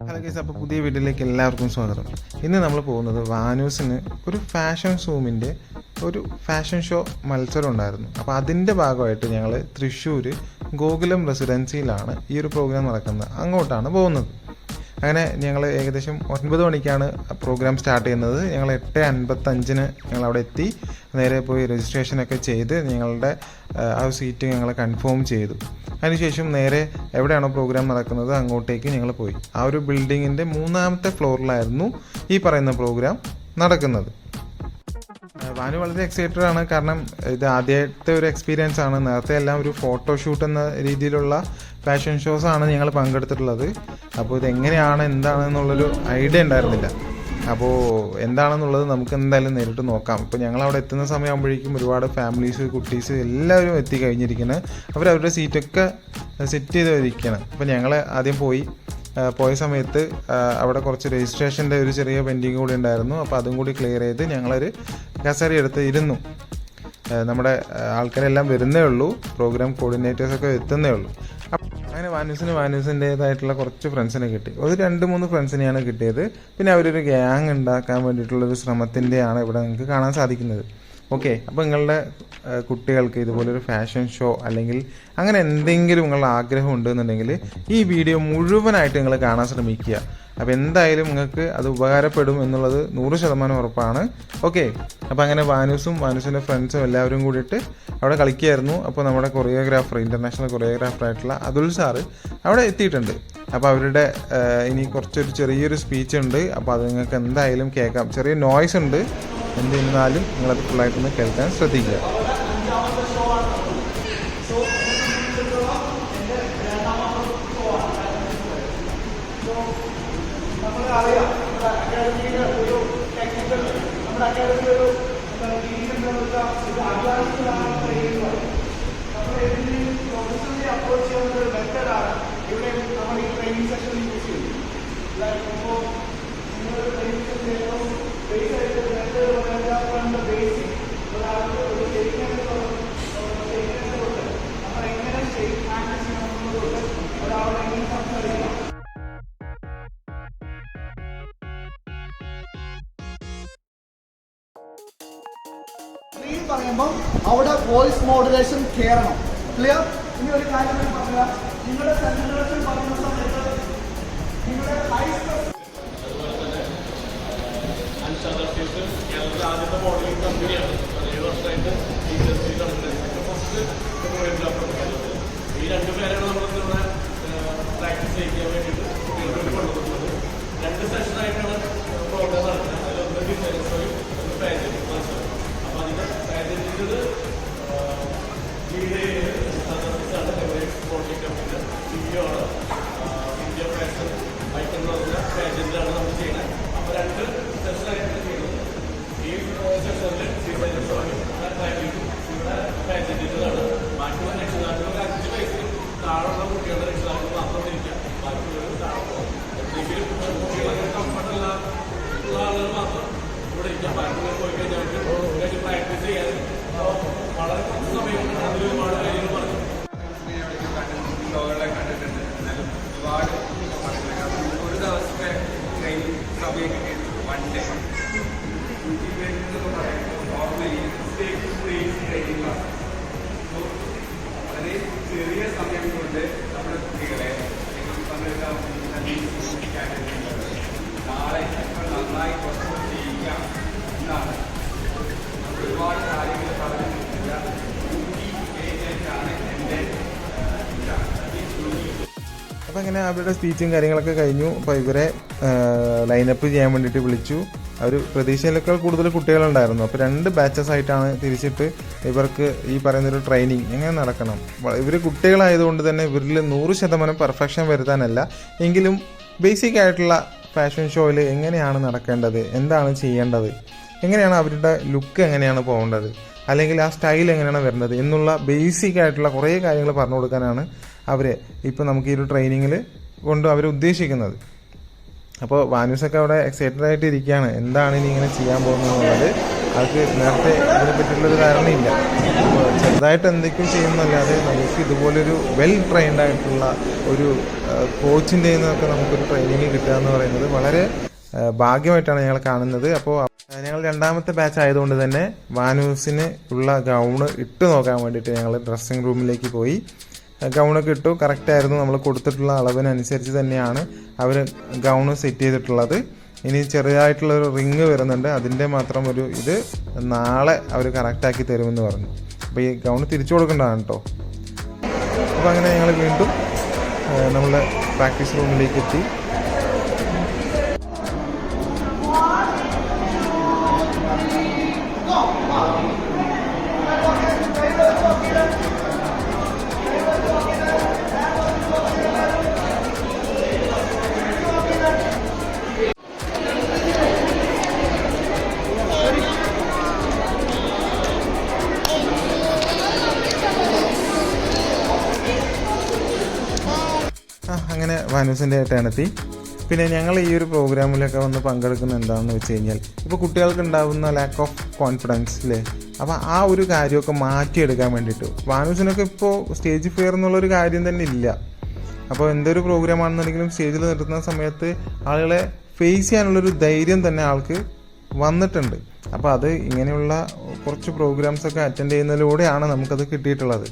Hello guys, അപ്പോൾ പുതിയ വീഡിയോയിലേക്ക് എല്ലാവർക്കും സ്വാഗതം. ഇന്ന് നമ്മൾ പോകുന്നത് വാനൂസിന് ഒരു ഫാഷൻ ഷോ മത്സരം ഉണ്ടായിരുന്നു. അപ്പോൾ അതിൻ്റെ ഭാഗമായിട്ട് ഞങ്ങൾ തൃശ്ശൂർ ഗോകുലം റെസിഡൻസിയിലാണ് ഈ ഒരു പ്രോഗ്രാം നടക്കുന്നത്. അങ്ങോട്ടാണ് പോകുന്നത്. അങ്ങനെ ഞങ്ങൾ ഏകദേശം 9 മണിക്കാണ് പ്രോഗ്രാം സ്റ്റാർട്ട് ചെയ്യുന്നത്. ഞങ്ങൾ 8:55 ഞങ്ങൾ അവിടെ എത്തി. നേരെ പോയി രജിസ്ട്രേഷനൊക്കെ ചെയ്ത് ഞങ്ങളുടെ ആ സീറ്റ് ഞങ്ങൾ കൺഫേം ചെയ്തു. അതിനുശേഷം നേരെ എവിടെയാണോ പ്രോഗ്രാം നടക്കുന്നത് അങ്ങോട്ടേക്ക് ഞങ്ങൾ പോയി. ആ ഒരു ബിൽഡിങ്ങിൻ്റെ 3ാമത്തെ ഫ്ലോറിലായിരുന്നു ഈ പറയുന്ന പ്രോഗ്രാം നടക്കുന്നത്. വാനു വളരെ എക്സൈറ്റഡ് ആണ്. കാരണം ഇത് ആദ്യത്തെ ഒരു എക്സ്പീരിയൻസ് ആണ്. നേരത്തെ എല്ലാം ഒരു ഫോട്ടോഷൂട്ട് എന്ന രീതിയിലുള്ള ഫാഷൻ ഷോസാണ് ഞങ്ങൾ പങ്കെടുത്തിട്ടുള്ളത്. അപ്പോൾ ഇതെങ്ങനെയാണ് എന്താണെന്നുള്ളൊരു ഐഡിയ ഉണ്ടായിരുന്നില്ല. അപ്പോൾ എന്താണെന്നുള്ളത് നമുക്ക് എന്തായാലും നേരിട്ട് നോക്കാം. ഇപ്പോൾ ഞങ്ങൾ അവിടെ എത്തുന്ന സമയമാകുമ്പോഴേക്കും ഒരുപാട് ഫാമിലീസ്, കുട്ടീസ് എല്ലാവരും എത്തിക്കഴിഞ്ഞിരിക്കുന്നത്. അവരവരുടെ സീറ്റൊക്കെ സെറ്റ് ചെയ്ത് ഇരിക്കുകയാണ്. അപ്പോൾ ഞങ്ങൾ ആദ്യം പോയ സമയത്ത് അവിടെ കുറച്ച് രജിസ്ട്രേഷൻ്റെ ഒരു ചെറിയ പെൻഡിങ് കൂടി ഉണ്ടായിരുന്നു. അപ്പോൾ അതും കൂടി ക്ലിയർ ചെയ്ത് ഞങ്ങളൊരു കസേര എടുത്ത് ഇരുന്നു. നമ്മുടെ ആൾക്കാരെല്ലാം വരുന്നേ ഉള്ളൂ, പ്രോഗ്രാം കോർഡിനേറ്റേഴ്സൊക്കെ എത്തുന്നേ ഉള്ളൂ. അങ്ങനെ വാനൂസിൻ്റേതായിട്ടുള്ള കുറച്ച് ഫ്രണ്ട്സിനെ കിട്ടി. ഒരു 2-3 ഫ്രണ്ട്സിനെയാണ് കിട്ടിയത്. പിന്നെ അവരൊരു ഗ്യാങ് ഉണ്ടാക്കാൻ വേണ്ടിയിട്ടുള്ളൊരു ശ്രമത്തിൻ്റെയാണ് ഇവിടെ നിങ്ങൾക്ക് കാണാൻ സാധിക്കുന്നത്. ഓക്കെ, അപ്പോൾ നിങ്ങളുടെ കുട്ടികൾക്ക് ഇതുപോലൊരു ഫാഷൻ ഷോ അല്ലെങ്കിൽ അങ്ങനെ എന്തെങ്കിലും നിങ്ങളുടെ ആഗ്രഹം ഉണ്ടെന്നുണ്ടെങ്കിൽ ഈ വീഡിയോ മുഴുവനായിട്ട് നിങ്ങൾ കാണാൻ ശ്രമിക്കുക. അപ്പോൾ എന്തായാലും നിങ്ങൾക്ക് അത് ഉപകാരപ്പെടും എന്നുള്ളത് 100% ഉറപ്പാണ്. ഓക്കെ, അപ്പോൾ അങ്ങനെ വാനൂസിൻ്റെ ഫ്രണ്ട്സും എല്ലാവരും കൂടിയിട്ട് അവിടെ കളിക്കുകയായിരുന്നു. അപ്പോൾ നമ്മുടെ ഇൻ്റർനാഷണൽ കൊറിയോഗ്രാഫറായിട്ടുള്ള അതുൽ സാറ് അവിടെ എത്തിയിട്ടുണ്ട്. അപ്പോൾ അവരുടെ ഇനി ചെറിയൊരു സ്പീച്ച് ഉണ്ട്. അപ്പോൾ അത് നിങ്ങൾക്ക് എന്തായാലും കേൾക്കാം. ചെറിയ നോയ്സ് ഉണ്ട്, എന്നിരുന്നാലും നിങ്ങളത് ഫുള്ളായിട്ടൊന്ന് കേൾക്കാൻ ശ്രദ്ധിക്കുക. പറയുമ്പോൾ അവിടെ വോയിസ് മോഡുലേഷൻ കയറണം. ക്ലിയർ? ഇനി ഒരു കാര്യം പറഞ്ഞാൽ നിങ്ങളുടെ സെൻട്രേഷൻ പറയുന്ന സമയത്ത് നിങ്ങളുടെ ആദ്യത്തെ മോഡലിംഗ് കമ്പനിയാണ്. 7 വർഷമായിട്ട് ഈ ഇൻഡസ്ട്രിയിൽ ഈ 2 പേരാണ് നമ്മളിവിടെ പ്രാക്ടീസ് ചെയ്യിക്കാൻ വേണ്ടിയിട്ട് കുട്ടികൾക്ക് വേണ്ടി കൊണ്ടുവന്നത്. 2 സെഷനായിട്ടാണ് പ്രോഗ്രാം നടക്കുന്നത്. അതിലൊന്ന് ഡിസൈൻ ഷോയും ഒന്ന് പാജന്റ് മത്സരം. അപ്പോൾ അതിൻ്റെ പാജന്റിൻ്റെ മോഡലിംഗ് കമ്പനിയുടെ CEO ആണ്. ഇന്ത്യ ഫാഷൻ ഐക്കൺ എന്ന് പറഞ്ഞ പാജന്റാണ് നമ്മൾ ചെയ്യുന്നത്. അപ്പോൾ 2 സെഷനായിട്ടാണ് ചെയ്യുന്നത്. ഈ സെഷനിൽ ഡിസൈൻ ഷോയും ഇവിടെ പാജന്റിൻ്റെതാണ്. ബാക്കിയുള്ള രക്ഷിതാക്കൾ 5 വയസ്സിൽ താഴെയുള്ള കുട്ടികളുടെ രക്ഷിതാക്കൾ മാത്രം ഇരിക്കാം. ബാക്കിയുള്ളവർ താഴെ എന്തെങ്കിലും കുട്ടികളൊക്കെ കംഫർട്ടുള്ള ആളുകൾ മാത്രം ഇവിടെ ഇരിക്കാം. ബാക്കിയുള്ളവർ പോയി കഴിഞ്ഞാൽ പ്രാക്ടീസ് ചെയ്യാൻ വളരെ കുറച്ച് സമയം അതിൽ ഒരുപാട് കാര്യങ്ങൾ പറഞ്ഞു. കണ്ടിട്ടുണ്ട്. എന്നാലും ഒരുപാട് ഒരു ദിവസത്തെ ട്രെയിനിങ് സമയമൊക്കെ 1 ഡേ നോർമലി ട്രെയിനിങ് ക്ലാസ്. വളരെ ചെറിയ സമയം കൊണ്ട് നമ്മുടെ കുട്ടികളെ നാളെ എപ്പോൾ നന്നായി കുറച്ച് ചെയ്യാം എന്നാണ് ഒരുപാട് കാര്യങ്ങൾ പറഞ്ഞിട്ടില്ല. എൻ്റെ അപ്പോൾ അങ്ങനെ അവരുടെ സ്പീച്ചും കാര്യങ്ങളൊക്കെ കഴിഞ്ഞു. അപ്പോൾ ഇവരെ ലൈനപ്പ് ചെയ്യാൻ വേണ്ടിയിട്ട് വിളിച്ചു. അവർ പ്രതീക്ഷയിലേക്കാൾ കൂടുതൽ കുട്ടികളുണ്ടായിരുന്നു. അപ്പോൾ 2 ബാച്ചസ് ആയിട്ടാണ് തിരിച്ചിട്ട് ഇവർക്ക് ഈ പറയുന്നൊരു ട്രെയിനിങ് എങ്ങനെ നടക്കണം. ഇവർ കുട്ടികളായതുകൊണ്ട് തന്നെ ഇവരിൽ 100% പെർഫെക്ഷൻ വരുത്താനല്ല, എങ്കിലും ബേസിക് ആയിട്ടുള്ള ഫാഷൻ ഷോയിൽ എങ്ങനെയാണ് നടക്കേണ്ടത്, എന്താണ് ചെയ്യേണ്ടത്, എങ്ങനെയാണ് അവരുടെ ലുക്ക് എങ്ങനെയാണ് പോകേണ്ടത്, അല്ലെങ്കിൽ ആ സ്റ്റൈൽ എങ്ങനെയാണ് വരുന്നത് എന്നുള്ള ബേസിക് ആയിട്ടുള്ള കുറേ കാര്യങ്ങൾ പറഞ്ഞു കൊടുക്കാനാണ് ഇപ്പോൾ നമുക്ക് ഈ ഒരു ട്രെയിനിങ്ങിൽ കൊണ്ട് അവർ ഉദ്ദേശിക്കുന്നത്. അപ്പോൾ വാനൂസൊക്കെ അവിടെ എക്സൈറ്റഡ് ആയിട്ട് ഇരിക്കുകയാണ്. എന്താണ് ഇനി ഇങ്ങനെ ചെയ്യാൻ പോകുന്നത്? അവർക്ക് നേരത്തെ ഇതിനെ പറ്റിയുള്ളൊരു ധാരണയില്ല. അപ്പോൾ ചെറുതായിട്ട് എന്തൊക്കെയും ചെയ്യുന്നല്ലാതെ നമുക്ക് ഇതുപോലൊരു വെൽ ട്രെയിൻഡ് ആയിട്ടുള്ള ഒരു കോച്ചിൻ്റെ നിന്നൊക്കെ നമുക്കൊരു ട്രെയിനിങ് കിട്ടുക എന്ന് പറയുന്നത് വളരെ ഭാഗ്യമായിട്ടാണ് ഞങ്ങൾ കാണുന്നത്. അപ്പോൾ ഞങ്ങൾ രണ്ടാമത്തെ ബാച്ച് ആയതുകൊണ്ട് തന്നെ വാനൂസിന് ഉള്ള ഗൗണ് ഇട്ട് നോക്കാൻ വേണ്ടിയിട്ട് ഞങ്ങൾ ഡ്രസ്സിങ് റൂമിലേക്ക് പോയി. ഗൗണൊക്കെ ഇട്ടു. കറക്റ്റായിരുന്നു. നമ്മൾ കൊടുത്തിട്ടുള്ള അളവിനനുസരിച്ച് തന്നെയാണ് അവർ ഗൗണ് സെറ്റ് ചെയ്തിട്ടുള്ളത്. ഇനി ചെറിയതായിട്ടുള്ളൊരു റിങ് വരുന്നുണ്ട്, അതിൻ്റെ മാത്രം ഒരു ഇത് നാളെ അവർ കറക്റ്റാക്കി തരുമെന്ന് പറഞ്ഞു. അപ്പോൾ ഈ ഗൗണ് തിരിച്ചു കൊടുക്കേണ്ടതാണ് കേട്ടോ. അപ്പോൾ അങ്ങനെ ഞങ്ങൾ വീണ്ടും നമ്മളുടെ പ്രാക്ടീസ് റൂമിലേക്ക് എത്തി. അങ്ങനെ വാനൂസിൻ്റെ ടേണെത്തി. പിന്നെ ഞങ്ങൾ ഈ ഒരു പ്രോഗ്രാമിലൊക്കെ വന്ന് പങ്കെടുക്കുന്നത് എന്താണെന്ന് വെച്ച് കഴിഞ്ഞാൽ, ഇപ്പോൾ കുട്ടികൾക്ക് ഉണ്ടാകുന്ന ലാക്ക് ഓഫ് കോൺഫിഡൻസ് അല്ലേ, അപ്പോൾ ആ ഒരു കാര്യമൊക്കെ മാറ്റിയെടുക്കാൻ വേണ്ടിയിട്ട്. വാനൂസിനൊക്കെ ഇപ്പോൾ സ്റ്റേജ് ഫിയർ എന്നുള്ളൊരു കാര്യം തന്നെ ഇല്ല. അപ്പോൾ എന്തൊരു പ്രോഗ്രാമാണെന്നുണ്ടെങ്കിലും സ്റ്റേജിൽ നിർത്തുന്ന സമയത്ത് ആളുകളെ ഫേസ് ചെയ്യാനുള്ളൊരു ധൈര്യം തന്നെ ആൾക്ക് വന്നിട്ടുണ്ട്. അപ്പോൾ അത് ഇങ്ങനെയുള്ള കുറച്ച് പ്രോഗ്രാംസൊക്കെ അറ്റൻഡ് ചെയ്യുന്നതിലൂടെയാണ് നമുക്കത് കിട്ടിയിട്ടുള്ളത്.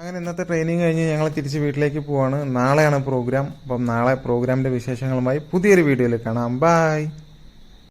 അങ്ങനെ ഇന്നത്തെ ട്രെയിനിങ് കഴിഞ്ഞ് ഞങ്ങൾ തിരിച്ച് വീട്ടിലേക്ക് പോവാണ്. നാളെയാണ് പ്രോഗ്രാം. അപ്പം നാളെ പ്രോഗ്രാമിൻ്റെ വിശേഷങ്ങളുമായി പുതിയൊരു വീഡിയോയിൽ കാണാം. ബൈ.